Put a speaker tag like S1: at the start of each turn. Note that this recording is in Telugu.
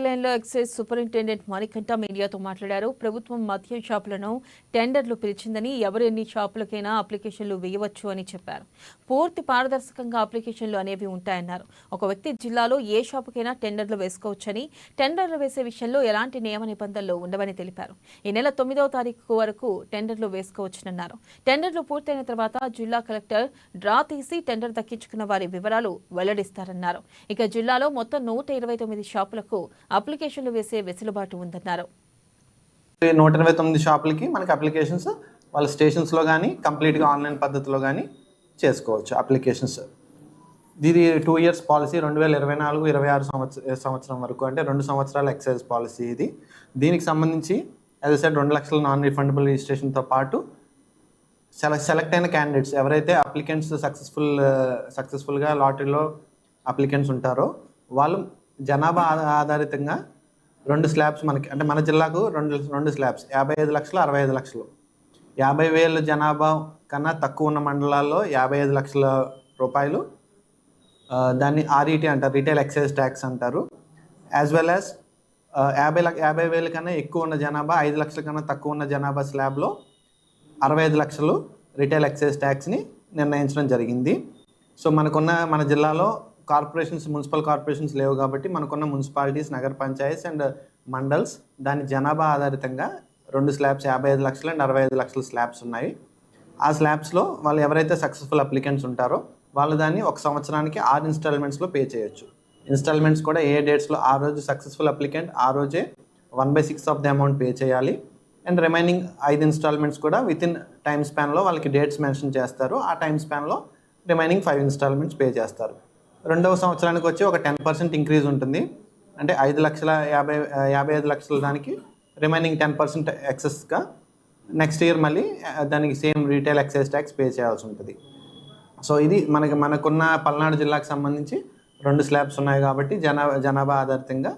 S1: లైన్లో ఎక్సైజ్ సూపరింటెండెంట్ మణికంఠ మీడియాతో మాట్లాడారు. ప్రభుత్వం మద్యం షాపులను టెండర్లు పిలిచిందని ఎవరు ఎన్ని షాపులకైనా అప్లికేషన్లు వేయవచ్చు అని చెప్పారు. పూర్తి పారదర్శకంగా అప్లికేషన్లు అనేవి ఉంటాయన్నారు. ఒక వ్యక్తి జిల్లాలో ఏ షాపుకైనా టెండర్లు వేసుకోవచ్చని, టెండర్లు వేసే విషయంలో ఎలాంటి నియమ నిబంధనలు ఉండవని తెలిపారు. ఈ నెల 9వ తారీఖు వరకు టెండర్లు వేసుకోవచ్చునన్నారు. టెండర్లు పూర్తయిన తర్వాత జిల్లా కలెక్టర్ డ్రా తీసి టెండర్ దక్కించుకున్న వారి వివరాలు వెల్లడిస్తారన్నారు. ఇక జిల్లాలో మొత్తం 129 షాపులకు అప్లికేషన్లు వేసే వెసులుబాటు ఉందన్నారు.
S2: 129 షాపులకి మనకి అప్లికేషన్స్ వాళ్ళ స్టేషన్స్లో కానీ కంప్లీట్గా ఆన్లైన్ పద్ధతిలో కానీ చేసుకోవచ్చు అప్లికేషన్స్. ఇది 2 ఇయర్స్ పాలసీ, 2024-26 సంవత్సరం వరకు, అంటే 2 సంవత్సరాల ఎక్సైజ్ పాలసీ ఇది. దీనికి సంబంధించి యాజ్ ఐ సెడ్ 2 లక్షల నాన్ రిఫండబుల్ రిజిస్ట్రేషన్తో పాటు సెలెక్ట్ అయిన క్యాండిడేట్స్ ఎవరైతే అప్లికెంట్స్ సక్సెస్ఫుల్గా లాటరీలో అప్లికెంట్స్ ఉంటారో వాళ్ళు జనాభా ఆధారితంగా 2 స్లాబ్స్ మనకి, అంటే మన జిల్లాకు రెండు స్లాబ్స్ 55 లక్షలు 65 లక్షలు. 50,000 జనాభా కన్నా తక్కువ ఉన్న మండలాల్లో 55 లక్షల రూపాయలు, దాన్ని RET అంటారు, రిటైల్ ఎక్సైజ్ ట్యాక్స్ అంటారు. యాజ్ వెల్ యాజ్ 50,000 కన్నా ఎక్కువ ఉన్న జనాభా, 5 లక్షల కన్నా తక్కువ ఉన్న జనాభా స్లాబ్లో 65 లక్షలు రిటైల్ ఎక్సైజ్ ట్యాక్స్ని నిర్ణయించడం జరిగింది. సో మన జిల్లాలో మున్సిపల్ కార్పొరేషన్స్ లేవు కాబట్టి మనకున్న మున్సిపాలిటీస్, నగర పంచాయతీస్ అండ్ మండల్స్ దాని జనాభా ఆధారితంగా 2 స్లాబ్స్ 55 లక్షలు అండ్ 65 లక్షల స్లాబ్స్ ఉన్నాయి. ఆ స్లాబ్స్లో వాళ్ళు ఎవరైతే సక్సెస్ఫుల్ అప్లికెంట్స్ ఉంటారో వాళ్ళు దాన్ని 1 సంవత్సరానికి 6 ఇన్స్టాల్మెంట్స్లో పే చేయొచ్చు. ఇన్స్టాల్మెంట్స్ కూడా ఏ డేట్స్లో ఆ రోజు సక్సెస్ఫుల్ అప్లికెంట్ ఆ రోజే 1/6 ఆఫ్ ది అమౌంట్ పే చేయాలి. అండ్ రిమైనింగ్ 5 ఇన్స్టాల్మెంట్స్ కూడా వితిన్ టైమ్ స్పాన్లో వాళ్ళకి డేట్స్ మెన్షన్ చేస్తారు. ఆ టైమ్ స్పాన్లో రిమైనింగ్ 5 ఇన్స్టాల్మెంట్స్ పే చేస్తారు. 2వ సంవత్సరానికి వచ్చి ఒక 10% ఇంక్రీజ్ ఉంటుంది. అంటే 55 లక్షల దానికి రిమైనింగ్ 10% ఎక్సెస్గా నెక్స్ట్ ఇయర్ మళ్ళీ దానికి same retail excise tax pay చేయాల్సి ఉంటుంది. సో ఇది మనకున్న పల్నాడు జిల్లాకు సంబంధించి 2 స్లాబ్స్ ఉన్నాయి కాబట్టి జనాభా ఆధారితంగా